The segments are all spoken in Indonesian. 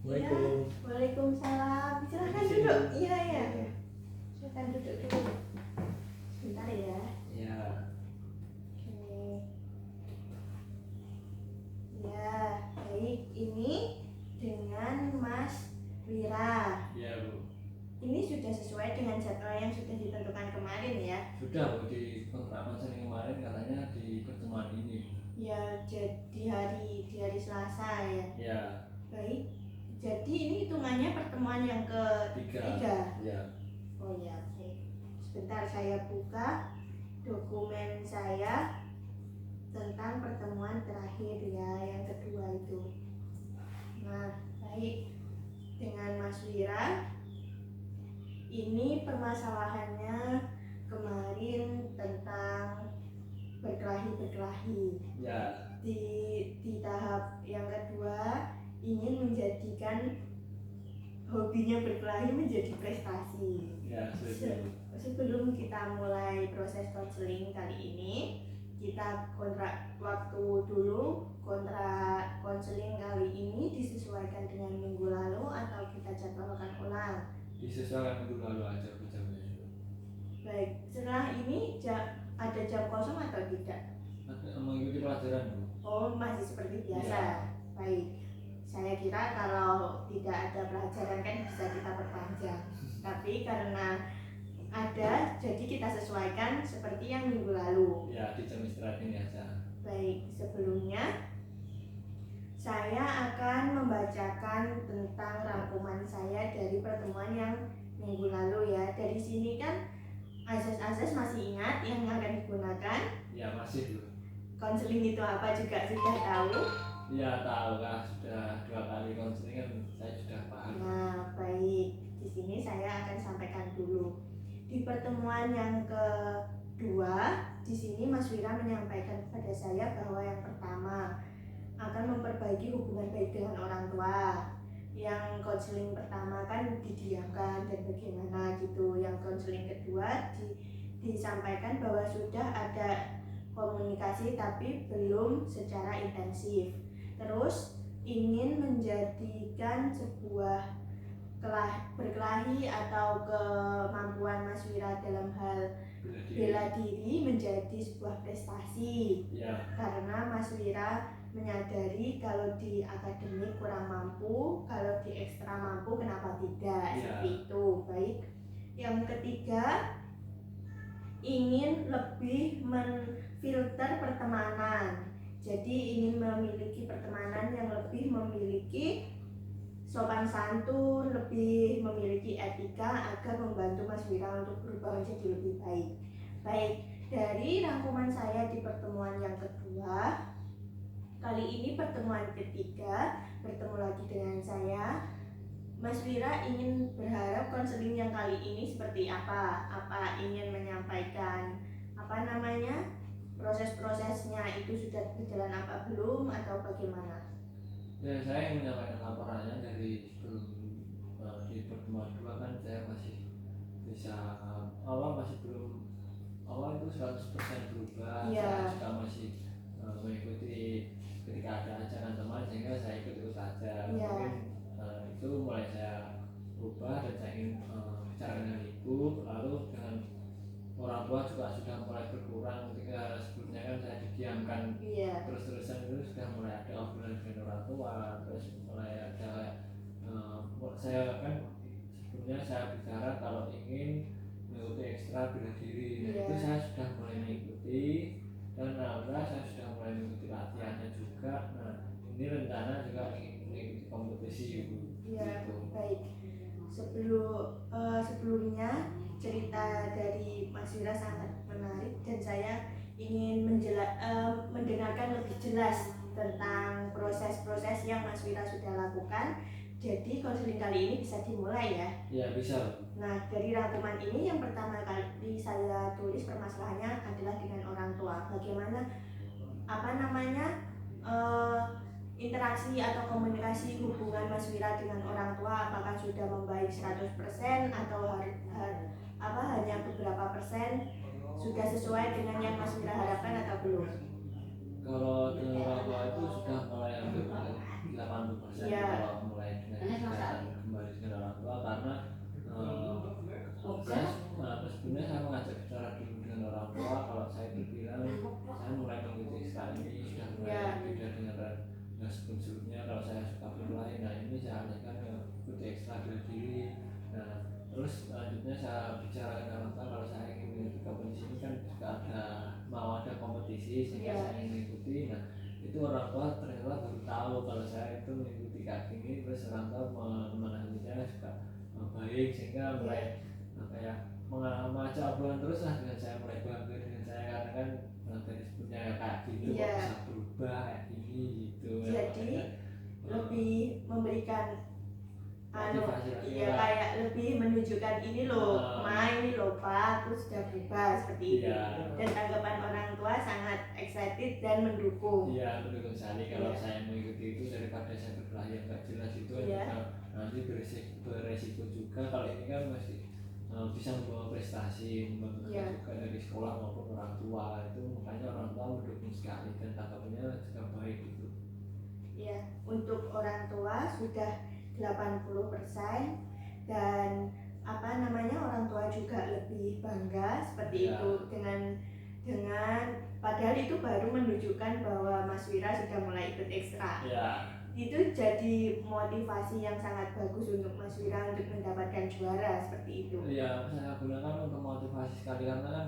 Ya, waalaikumsalam. Silakan duduk. Iya. Silakan duduk dulu. Sebentar ya. Ya. Oke. Ya, baik. Ini dengan Mas Wira. Ya, Bu. Ini sudah sesuai dengan jadwal yang sudah ditentukan kemarin ya? Sudah, Bu, di kontrak konseling kemarin katanya di pertemuan ini. Ya, jadi hari Selasa ya. Ya. Baik. Jadi ini hitungannya pertemuan yang ketiga. Ya. Oh ya, oke. Sebentar saya buka dokumen saya tentang pertemuan terakhir ya, yang kedua itu. Nah, baik. Dengan Mas Wira, ini permasalahannya kemarin tentang berkelahi. Ya. Di tahap yang kedua ingin menjadikan hobinya berkelahi menjadi prestasi. Ya, Sebelum kita mulai proses konseling kali ini, kita kontrak waktu dulu. Kontrak konseling kali ini disesuaikan dengan minggu lalu atau kita jadwalkan ulang? Disesuaikan minggu lalu aja jamnya. Baik, setelah ini ada jam kosong atau tidak? Mengikuti pelajaran, Bu. Oh, masih seperti biasa. Ya. Baik. Saya kira kalau tidak ada pelajaran kan bisa kita perpanjang. Tapi karena ada, jadi kita sesuaikan seperti yang minggu lalu. Ya, di jam istirahat ini aja. Baik, sebelumnya saya akan membacakan tentang rangkuman saya dari pertemuan yang minggu lalu ya. Dari sini kan azas-azas masih ingat yang akan digunakan? Ya, masih, Bu. Konseling itu apa juga sudah tahu? Ya, tahu Kak, sudah 2 kali konseling kan saya sudah paham. Nah, baik. Di sini saya akan sampaikan dulu. Di pertemuan yang kedua, di sini Mas Wira menyampaikan kepada saya bahwa yang pertama akan memperbaiki hubungan baik dengan orang tua. Yang konseling pertama kan didiamkan dan bagaimana gitu. Yang konseling kedua disampaikan bahwa sudah ada komunikasi tapi belum secara intensif. Terus ingin menjadikan sebuah berkelahi atau kemampuan Mas Wira dalam hal bela diri menjadi sebuah prestasi. Ya. Karena Mas Wira menyadari kalau di akademik kurang mampu, kalau di ekstra mampu kenapa tidak? Ya. Seperti itu. Baik. Yang ketiga, ingin lebih menfilter pertemanan. Jadi ingin memiliki pertemanan yang lebih memiliki sopan santun, lebih memiliki etika agar membantu Mas Wira untuk berubah menjadi lebih baik. Baik, dari rangkuman saya di pertemuan yang kedua, kali ini pertemuan ketiga, bertemu lagi dengan saya. Mas Wira ingin berharap konseling yang kali ini seperti apa? Apa ingin menyampaikan proses-prosesnya itu sudah berjalan apa belum atau bagaimana? Ya, saya ingin menyampaikan laporannya dari sebelum di pertemuan 2 kan saya masih bisa masih belum itu 100% berubah. Ya. Saya juga masih mengikuti ketika ada ajakan teman sehingga saya ikut saja. Ya. Mungkin itu mulai saya ubah dan saya ingin bicara dengan ibu, lalu dengan orang tua juga sudah mulai berkurang. Ketika sebelumnya kan saya didiamkan terus-terusan, itu sudah mulai ada obrolan dengan orang tua, terus mulai ada saya kan sebelumnya saya bicara kalau ingin mengikuti ekstra bela diri. Itu saya sudah mulai mengikuti, dan alhamdulillah saya sudah mulai mengikuti latihannya juga. Nah, ini rencana juga ingin mengikuti kompetisi Ibu. Iya, baik. Sebelumnya cerita dari Mas Wira sangat menarik dan saya ingin mendengarkan lebih jelas tentang proses-proses yang Mas Wira sudah lakukan. Jadi konseling kali ini bisa dimulai ya? Ya, bisa. Nah, dari rangkuman ini yang pertama kali saya tulis permasalahannya adalah dengan orang tua. Bagaimana interaksi atau komunikasi hubungan Mas Wira dengan orang tua, apakah sudah membaik 100% atau hanya beberapa persen, sudah sesuai dengan yang Mas Wira harapkan atau belum? Kalau dengan orang tua itu sudah mulai hampir 80%. Ya. Kalau mulai dengan mengikuti ekstra bela diri. Nah terus selanjutnya saya bicara dengan orang tua kalau saya ingin mengikuti kompetisi ini kan juga mau ada kompetisi sehingga saya ingin mengikuti. Nah itu orang tua ternyata baru tahu kalau saya itu mengikuti kayak gini, terus orang tua menemani saya juga baik sehingga mulai kayak mengajak obrolan terus lah dengan saya, mulai bangga dengan saya karena kan dari sebelumnya kayak gitu kok bisa berubah kayak gini gitu. Jadi lebih memberikan kayak lebih menunjukkan ini loh, ini loh Pak, terus sudah berubah seperti itu. Dan tanggapan orang tua sangat excited dan mendukung. Iya, mendukung sekali kalau saya mengikuti itu daripada saya berkelahi yang nggak jelas itu nanti beresiko juga. Kalau ini kan masih bisa membawa prestasi, membanggakan juga dari sekolah maupun orang tua, itu makanya orang tua mendukung sekali dan tanggapannya juga baik gitu. Ya, untuk orang tua sudah 80% dan orang tua juga lebih bangga seperti itu dengan padahal itu baru menunjukkan bahwa Mas Wira sudah mulai ikut ekstra. Itu jadi motivasi yang sangat bagus untuk Mas Wira untuk mendapatkan juara seperti itu. Iya, saya gunakan untuk motivasi sekali karena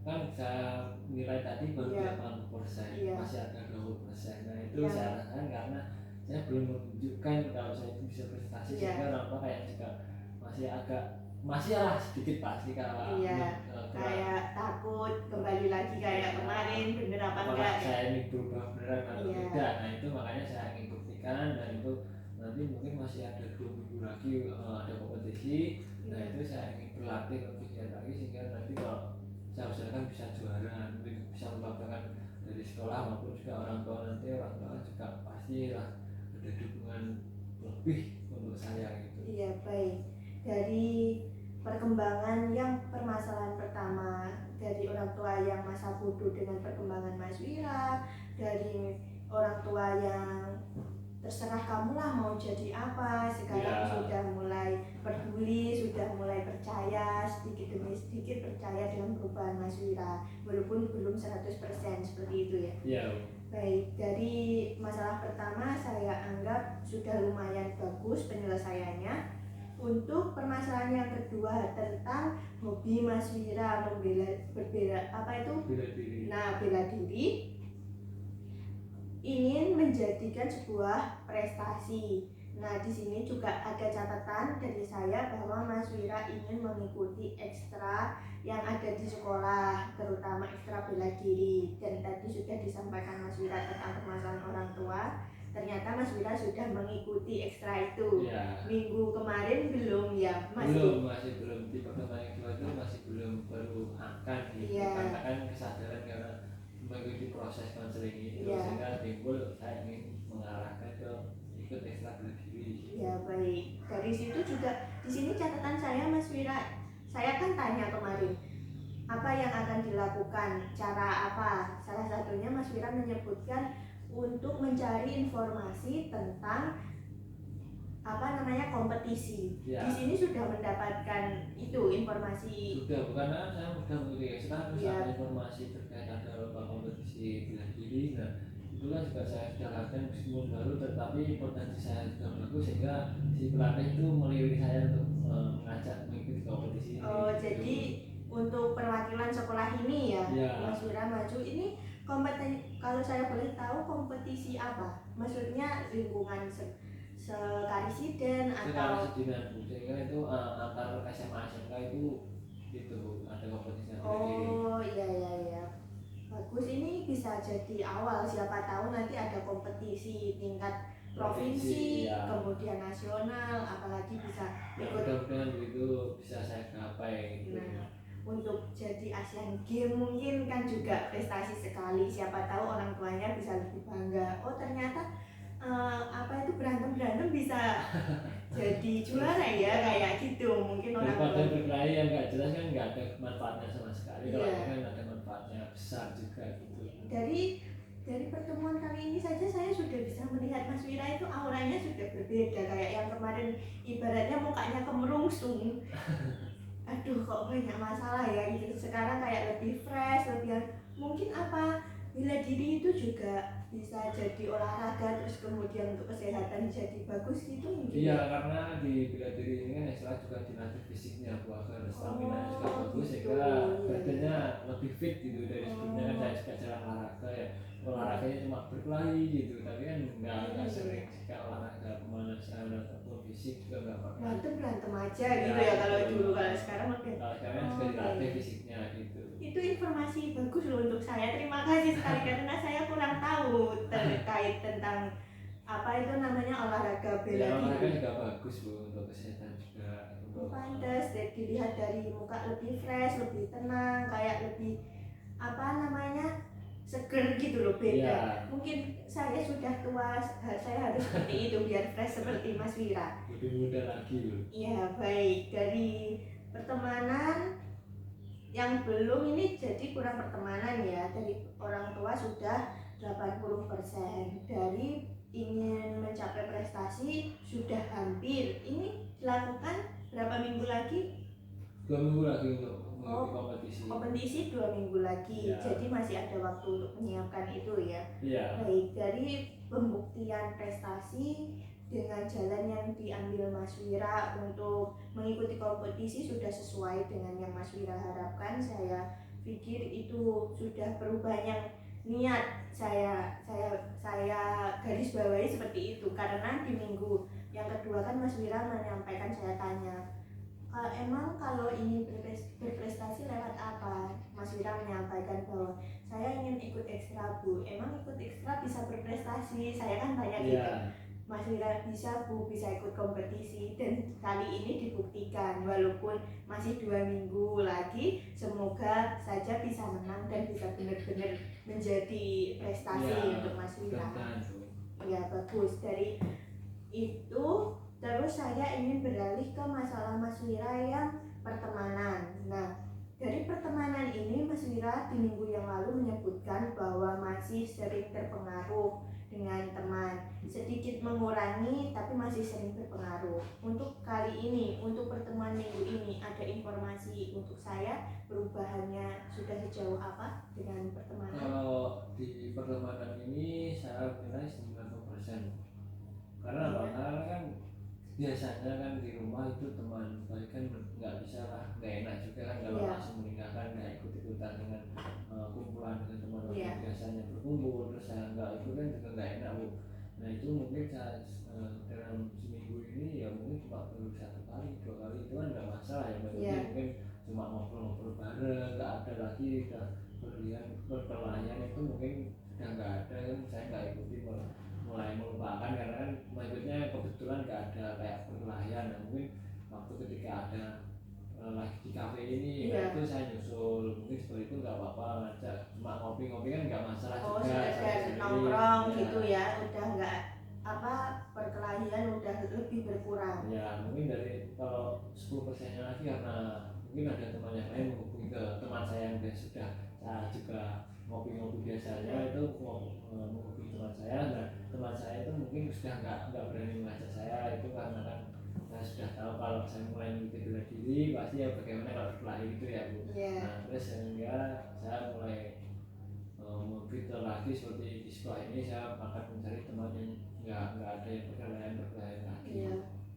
kan saya nilai tadi baru 80%, masih ada 20%. Nah itu saya rasakan karena saya belum menunjukkan kalau saya itu bisa prestasi sehingga orang tua kayak juga masih sedikit pasti kalau kayak takut kembali lagi kayak kemarin bener apa enggak saya ini berubah beneran atau tidak. Nah itu makanya saya ingin buktikan, dan itu nanti mungkin masih ada 2 minggu lagi ada kompetisi. Nah itu saya ingin berlatih lebih giat lagi sehingga nanti kalau saya usahakan bisa juara, nanti bisa membanggakan dari sekolah maupun juga orang tua. Nanti orang tua juga pasti lah ada dukungan lebih untuk saya gitu. Iya, baik. Dari perkembangan yang permasalahan pertama dari orang tua yang masa bodoh dengan perkembangan Mas Wira, dari orang tua yang terserah kamu lah mau jadi apa, sekarang sudah mulai peduli, sudah mulai percaya sedikit demi sedikit percaya dengan perubahan Mas Wira walaupun belum 100% seperti itu ya. Baik, dari masalah pertama saya anggap sudah lumayan bagus penyelesaiannya. Untuk permasalahan yang kedua tentang hobi Mas Wira bela diri, ingin menjadikan sebuah prestasi. Nah, di sini juga ada catatan dari saya bahwa Mas Wira ingin mengikuti ekstra yang ada di sekolah, terutama ekstra bela diri. Dan tadi sudah disampaikan Mas Wira tentang permasalahan orang tua. Ternyata Mas Wira sudah mengikuti ekstra itu. Minggu kemarin belum ya? Masih belum di pertemuan yang kedua itu masih belum, baru akan gitu. Karena kan kesadaran karena mengikuti proses konseling itu sehingga timbul saya ingin mengarahkan ke ikut ekstra bela diri. Ya baik, dari situ juga di sini catatan saya Mas Wira, saya kan tanya kemarin apa yang akan dilakukan, cara apa. Salah satunya Mas Wira menyebutkan untuk mencari informasi tentang kompetisi. Di sini sudah mendapatkan itu informasi. Sudah, bukan saya sudah mengikuti ekstra terus ada informasi terkait ada lomba kompetisi bela diri. Nah itu kan juga saya sudah lakukan meskipun baru, tetapi potensi saya sudah bagus sehingga si pelatih itu melirik saya untuk mengajak mengikuti kompetisi ini. Jadi untuk perwakilan sekolah ini Mas Wira maju ini kompetisi, kalau saya boleh tahu kompetisi apa? Maksudnya lingkungan sekarisiden atau sekarisiden, sehingga itu antar SMA SMK itu ada kompetisinya. Iya. Bagus, ini bisa jadi awal, siapa tahu nanti ada kompetisi tingkat provinsi, kemudian nasional, apalagi bisa ikut. Mudah-mudahan itu bisa saya capai gitu. Untuk jadi Asian Games mungkin kan juga prestasi sekali, siapa tahu orang tuanya bisa lebih bangga. Oh ternyata berantem bisa jadi juara ya, kayak gitu. Mungkin orang tua berkelahi yang nggak jelas kan nggak ada manfaatnya sama sekali. Kalau ini kan ada manfaatnya besar juga gitu. Dari pertemuan kali ini saja saya sudah bisa melihat Mas Wira itu auranya sudah berbeda, kayak yang kemarin ibaratnya mukanya kemerungsung. Aduh kok banyak masalah ya gitu. Sekarang kayak lebih fresh, mungkin bela diri itu juga bisa jadi olahraga terus kemudian untuk kesehatan jadi bagus gitu mungkin? Iya, karena di bela diri ini kan istilah juga dilatih fisiknya Bu, agar stamina juga bagus gitu. sehingga badannya lebih fit gitu. Dari sebelumnya kan saya juga jarang olahraga ya, olahraganya cuma berkelahi gitu, tapi kan nggak sering jika olahraga pemanasan ataupun fisik juga nggak pernah. Berantem aja gitu ya kalau dulu, kalau sekarang lebih. Kalau sekarang juga dilatih fisiknya gitu. Itu informasi bagus loh untuk saya, terima kasih sekali karena saya kurang tahu terkait tentang apa itu namanya olahraga bela diri. Olahraga juga bagus Bu untuk kesehatan juga. Pantes dilihat dari muka lebih fresh, lebih tenang, kayak lebih apa namanya seger gitu loh, beda. Mungkin saya sudah tua, saya harus seperti itu biar fresh seperti Mas Wira. Lebih muda lagi loh. Iya, baik. Dari pertemanan yang belum ini jadi kurang pertemanan ya, dari orang tua sudah 80%, dari ingin mencapai prestasi sudah hampir. Ini dilakukan berapa minggu lagi? 2 minggu lagi untuk kompetisi. Kompetisi 2 minggu lagi, jadi masih ada waktu untuk menyiapkan itu ya. Baik, dari pembuktian prestasi dengan jalan yang diambil Mas Wira untuk mengikuti kompetisi sudah sesuai dengan yang Mas Wira harapkan. Saya pikir itu sudah perubahan niat saya garis bawahi seperti itu, karena di minggu yang kedua kan Mas Wira menyampaikan, saya tanya emang kalau ingin berprestasi lewat apa? Mas Wira menyampaikan bahwa saya ingin ikut ekstra Bu. Emang ikut ekstra bisa berprestasi? Saya kan tanya gitu. Mas Wira bisa Bu, bisa ikut kompetisi, dan kali ini dibuktikan walaupun masih 2 minggu lagi, semoga saja bisa menang dan bisa benar-benar menjadi prestasi untuk Mas Wira. Ya bagus. Dari itu terus saya ingin beralih ke masalah Mas Wira yang pertemanan. Nah, dari pertemanan ini Mas Wira di minggu yang lalu menyebutkan bahwa masih sering terpengaruh dengan teman, sedikit mengurangi tapi masih sering berpengaruh. Untuk kali ini, untuk pertemuan minggu ini, ada informasi untuk saya perubahannya sudah sejauh apa dengan pertemanan? Kalau di pertemanan ini saya nilai 90%. Karena apa? Karena kan biasanya kan di rumah itu teman baik kan nggak bisa lah, nggak enak juga kan kalau langsung meninggalkan, nggak ikut-ikutan dengan kumpulan dengan teman biasanya berkumpul terus saya nggak ikut kan juga nggak enak Bu. Nah itu mungkin saya dalam seminggu ini ya mungkin cuma baru 1 kali 2 kali itu kan nggak masalah ya mungkin cuma ngobrol-ngobrol bareng, nggak ada lagi udah perkelahian itu mungkin sudah nggak ada kan, saya nggak ikuti mulai melupakan karena kan berikutnya kebetulan nggak ada kayak perkelahian. Nah, mungkin waktu ketika ada lagi di kafe ini itu saya nyusul, mungkin seperti itu nggak apa-apa, ngajak cuma ngopi-ngopi kan nggak masalah juga, nongkrong gitu ya, udah nggak apa perkelahian udah lebih berkurang ya. Mungkin dari kalau 10% nya lagi karena mungkin ada teman yang lain menghubungi ke teman saya yang sudah saya juga ngopi-ngopi biasanya itu menghubungi teman saya, dan teman saya itu mungkin sudah nggak berani mengajak saya itu karena kan saya sudah tahu kalau saya mulai mengikuti bela diri pasti ya bagaimana kalau berkelahi gitu ya Bu. Nah terus sehingga saya mulai memfilter lagi seperti di sekolah ini saya akan mencari teman yang nggak ada yang berkelahi lagi.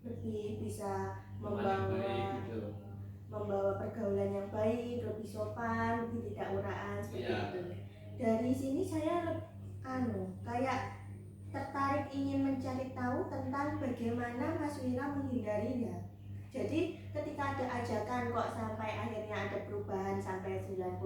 Lebih bisa membawa pergaulan yang baik, lebih sopan, lebih tidak uraan seperti itu. Dari sini saya kayak tertarik ingin mencari tahu tentang bagaimana Mas Wira menghindarinya. Jadi ketika ada ajakan kok sampai akhirnya ada perubahan sampai 90%,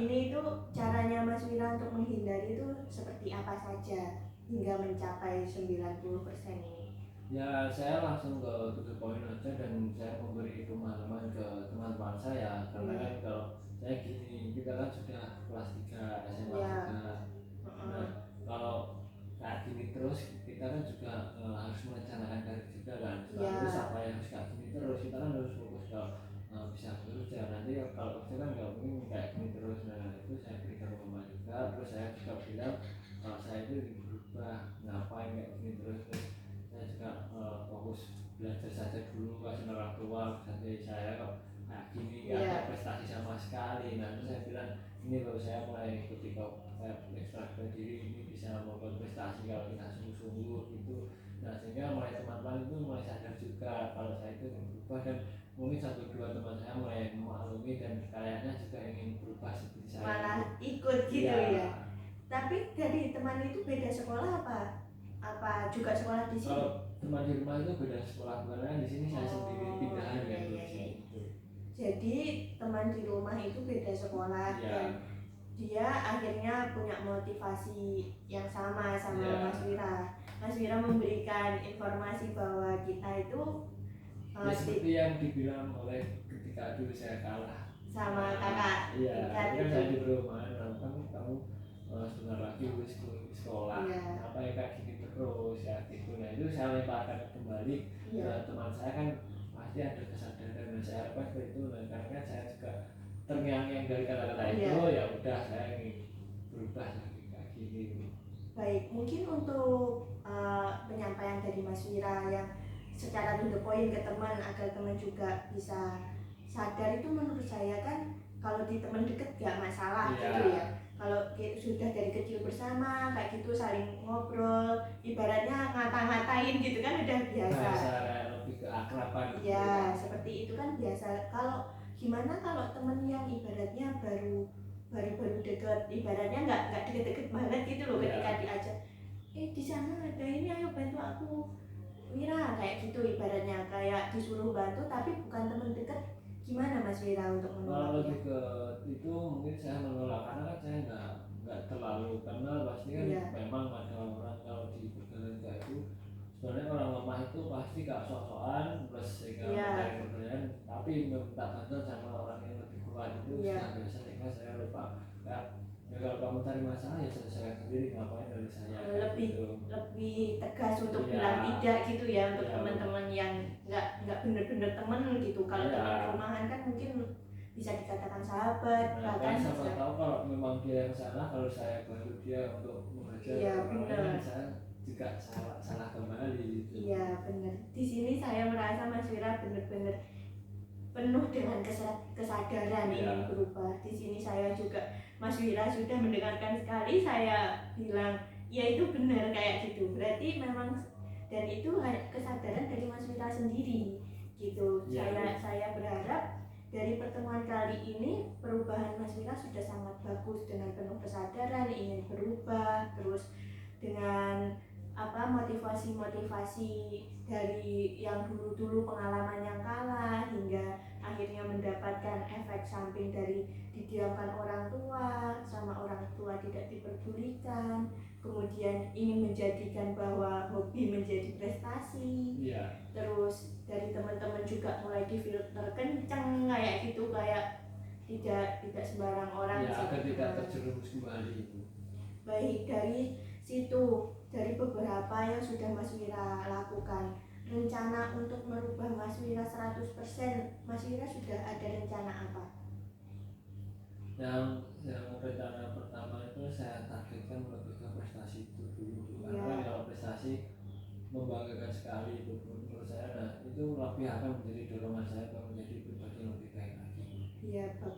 ini itu caranya Mas Wira untuk menghindari itu seperti apa saja hingga mencapai 90% ini? Ya saya langsung ke 7 poin aja dan saya memberi pemahaman ke teman-teman saya karena kan kalau saya gini, kita kan sudah kelas 3 SMA juga. Nah, kalau kayak gini terus kita kan juga harus merencanakan karir juga kan. Terus apa yang harus kayak gini terus, kita kan harus fokus ke bisa kerja. Nanti kalau kerja kan nggak mungkin kayak gini terus. Nah itu saya berikan pemahaman juga. Terus saya juga bilang kalau saya itu berubah, ngapain kayak gini terus. Saya juga fokus belajar saja dulu, kasih orang tua jadi saya kok kayak gini nggak ada prestasi sama sekali. Nah terus saya bilang ini loh saya mulai ikuti kayak ekstra diri ini bisa membuat prestasi kalau kita sungguh-sungguh gitu. Nah sehingga mulai teman-teman itu mulai sadar juga kalau saya itu ingin berubah, dan mungkin satu dua teman saya mulai memaklumi dan kayaknya juga ingin berubah seperti saya. Malah ikut gitu ya. Tapi dari teman itu beda sekolah apa juga sekolah di sini? Kalau teman di rumah itu beda sekolah, karena di sini saya sendiri pindahan ya. Jadi teman di rumah itu beda sekolah dan dia akhirnya punya motivasi yang sama Mas Wira. Mas Wira memberikan informasi bahwa kita itu seperti yang dibilang oleh ketika dulu saya kalah sama kakak. Iya, kan saya di rumah, kamu sebentar lagi lulus sekolah, apa ya kayak gini terus ya gitu. Nah itu saya lemparkan kembali ke teman saya, kan pasti ada kesadaran, dan saya harapkan seperti itu. Nah karena kan saya juga terngiang-ngiang dari kata-kata itu, ya udah saya ingin berubah lagi kayak gini. Baik, mungkin untuk penyampaian dari Mas Wira yang secara to the point ke teman agar teman juga bisa sadar, itu menurut saya kan kalau di teman deket gak masalah gitu ya. Kalau sudah dari kecil bersama kayak gitu saling ngobrol, ibaratnya ngata-ngatain gitu kan udah biasa. Lebih ke akraban. Ya seperti itu kan biasa. Kalau gimana kalau teman yang ibaratnya baru deket, ibaratnya nggak deket-deket banget gitu loh, ketika diajak di sana ada ini, ayo bantu aku Wira, kayak gitu ibaratnya, kayak disuruh bantu tapi bukan teman dekat, gimana Mas Wira untuk menolaknya? Kalau lebih ke itu mungkin saya menolak, karena kan saya nggak terlalu kenal, pasti kan memang ada orang kalau di pergaulan kayak itu sebenarnya orang lemah itu pasti gak sok-sokan plus sehingga mencari pekerjaan, tapi minta bantuan sama orang yang lebih kuat itu sudah biasa, sehingga saya lupa ya kalau kamu cari masalah ya selesaikan sendiri, ngapain dari saya. Lebih tegas untuk bilang tidak gitu ya, untuk teman-teman yang nggak bener-bener teman gitu. Kalau teman rumahan kan mungkin bisa dikatakan sahabat, bahkan siapa tahu kalau memang dia yang salah, kalau saya bantu dia untuk mengajar orang lain, saya juga salah kembali gitu. Iya benar. Di sini saya merasa Mas Wira benar-benar penuh dengan kesadaran ingin berubah. Di sini saya juga, Mas Wira sudah mendengarkan sekali saya bilang ya itu benar kayak gitu. Berarti memang, dan itu kesadaran dari Mas Wira sendiri gitu. Saya berharap dari pertemuan kali ini perubahan Mas Wira sudah sangat bagus, dengan penuh kesadaran ingin berubah, terus dengan motivasi dari yang dulu pengalaman yang kalah, hingga akhirnya mendapatkan efek samping dari didiamkan orang tua, sama orang tua tidak diperdulikan, kemudian ingin menjadikan bahwa hobi menjadi prestasi. Terus dari teman-teman juga mulai difilter kenceng kayak gitu, kayak tidak sembarang orang agar tidak terjerumus kembali. Baik, dari situ, dari beberapa yang sudah Mas Wira lakukan, rencana untuk merubah Mas Wira 100%, Mas Wira sudah ada rencana apa? Yang rencana pertama itu saya targetkan lebih ke prestasi itu dulu, karena kalau prestasi membanggakan sekali itu menurut saya. Nah itu lebih akan menjadi dorongan saya untuk menjadi pribadi yang lebih baik lagi.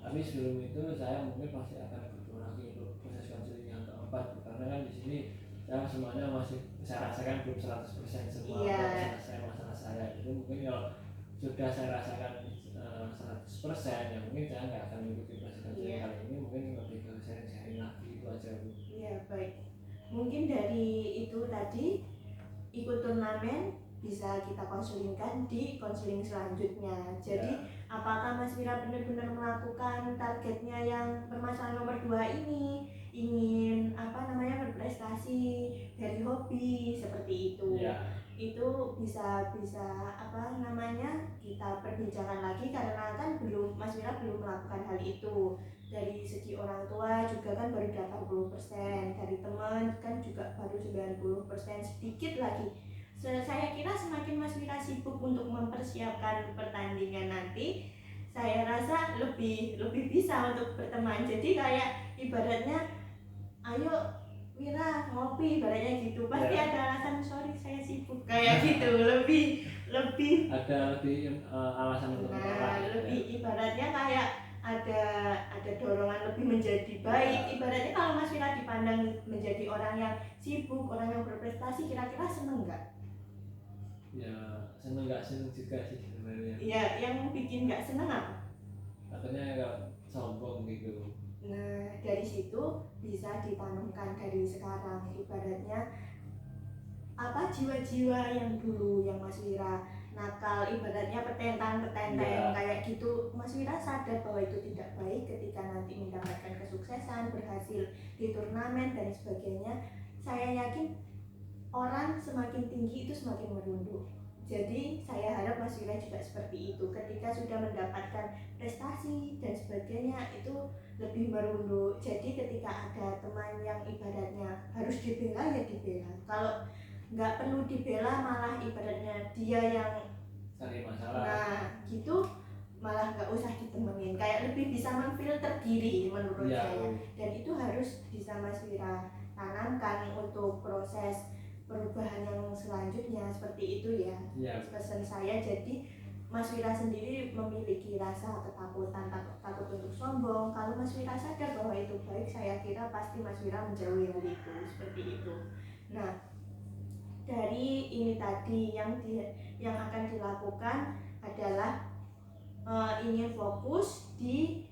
Tapi sebelum itu saya mungkin pasti akan berdoa lagi untuk proses konseling yang keempat, karena kan di sini saya semuanya masih saya rasakan belum 100% semua selesai masalah saya. Itu mungkin kalau sudah saya rasakan 100%, ya mungkin saya nggak akan mengikuti proses konseling kali ini, mungkin lebih ke sharing lagi, itu aja Bu. Baik, mungkin dari itu tadi ikut turnamen bisa kita konselingkan di konseling selanjutnya. Jadi apakah Mas Wira benar-benar melakukan targetnya yang permasalahan nomor 2 ini, ingin berprestasi dari hobi seperti itu? Itu bisa kita perbincangkan lagi, karena kan Mas Wira belum melakukan hal itu. Dari segi orang tua juga kan baru 80%, dari teman kan juga baru 90%, sedikit lagi. Saya kira semakin Mas Wira sibuk untuk mempersiapkan pertandingan nanti, saya rasa lebih bisa untuk berteman. Jadi kayak ibaratnya, ayo Wira ngopi, ibaratnya gitu, pasti ada alasan, sorry saya sibuk kayak gitu. lebih ada alasan untuk lebih ibaratnya kayak ada dorongan lebih menjadi baik. Ibaratnya kalau Mas Wira dipandang menjadi orang yang sibuk, orang yang berprestasi, kira-kira seneng nggak? Ya seneng nggak seneng juga sih sebenarnya. Ya, yang bikin nggak seneng apa? Katanya nggak sombong gitu. Nah, dari situ bisa ditanamkan dari sekarang. Ibaratnya apa jiwa-jiwa yang dulu yang Mas Wira nakal, ibaratnya petentang-petenteng kayak gitu, Mas Wira sadar bahwa itu tidak baik. Ketika nanti mendapatkan kesuksesan, berhasil di turnamen dan sebagainya, saya yakin orang semakin tinggi itu semakin merunduk. Jadi saya harap Mas Wira juga seperti itu. Ketika sudah mendapatkan prestasi dan sebagainya, itu lebih merunduk. Jadi ketika ada teman yang ibaratnya harus dibela, ya dibela. Kalau nggak perlu dibela, malah ibaratnya dia yang cari masalah. Nah gitu malah nggak usah ditemenin. Kayak lebih bisa memfilter diri menurut saya. Dan itu harus bisa Mas Wira tanamkan untuk proses perubahan yang selanjutnya seperti itu ya. Pesan saya, jadi Mas Wira sendiri memiliki rasa ketakutan, takut untuk sombong. Kalau Mas Wira sadar bahwa itu baik, saya kira pasti Mas Wira menjauhi hal itu, seperti itu. Nah, dari ini tadi yang akan dilakukan adalah ingin fokus di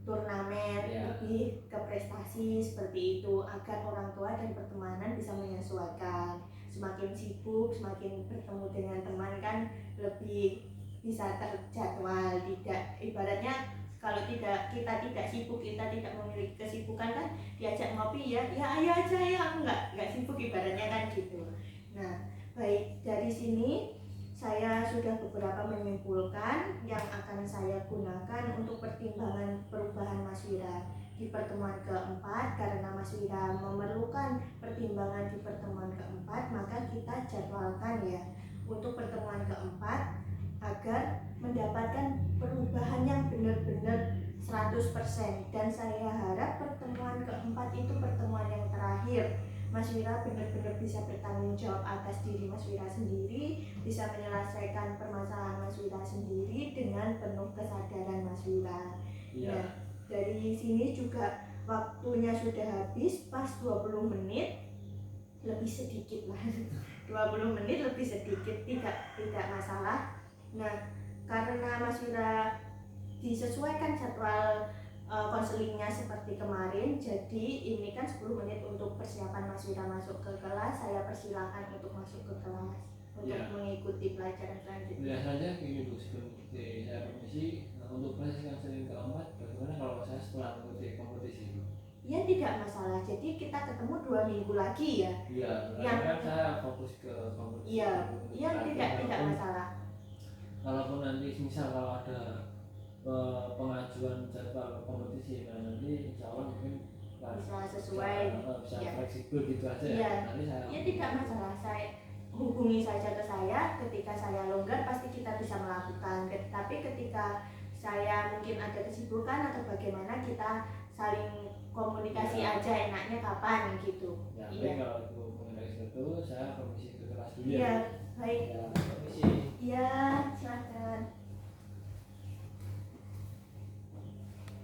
turnamen, lebih ke prestasi seperti itu, agar orang tua dan pertemanan bisa menyesuaikan. Semakin sibuk, semakin bertemu dengan teman kan lebih bisa terjadwal. Tidak, ibaratnya kalau kita tidak sibuk, kita tidak memiliki kesibukan kan diajak ngopi ya ayo aja ya, enggak sibuk ibaratnya kan gitu. Nah, baik, dari sini saya sudah beberapa menyimpulkan yang akan saya gunakan untuk pertimbangan perubahan Mas Wira di pertemuan keempat. Karena Mas Wira memerlukan pertimbangan di pertemuan keempat, maka kita jadwalkan ya untuk pertemuan keempat agar mendapatkan perubahan yang benar-benar 100%. Dan saya harap pertemuan keempat itu pertemuan yang terakhir. Mas Wira benar-benar bisa bertanggung jawab atas diri Mas Wira sendiri, bisa menyelesaikan permasalahan Mas Wira sendiri dengan penuh kesadaran Mas Wira. Nah, dari sini juga waktunya sudah habis, pas 20 menit lebih sedikit lah 20 menit lebih sedikit, tidak masalah. Nah, karena Mas Wira disesuaikan jadwal konselingnya seperti kemarin, jadi ini kan 10 menit untuk persiapan Mas Wira masuk ke kelas. Saya persilahkan untuk masuk ke kelas untuk mengikuti pelajaran selanjutnya. Biasanya gini Bu, sebelum saya permisi, untuk proses konseling keempat bagaimana kalau saya setelah mengikuti kompetisi? Ya tidak masalah, jadi kita ketemu 2 minggu lagi ya. Iya, kan saya fokus ke kompetisi. Iya tidak masalah. Kalaupun nanti misal kalau ada pengajuan jadwal kompetisi, nah nanti insya Allah mungkin bisa sesuai, bisa fleksibel gitu aja ya. Nanti saya tidak masalah, saya hubungi saja ke saya. Ketika saya longgar pasti kita bisa melakukan. Tapi ketika saya mungkin ada kesibukan atau bagaimana, kita saling komunikasi aja enaknya kapan gitu. Tapi kalau itu komunikasi itu saya permisi ke kelas dulu ya. Baik. Permisi. Iya, silakan.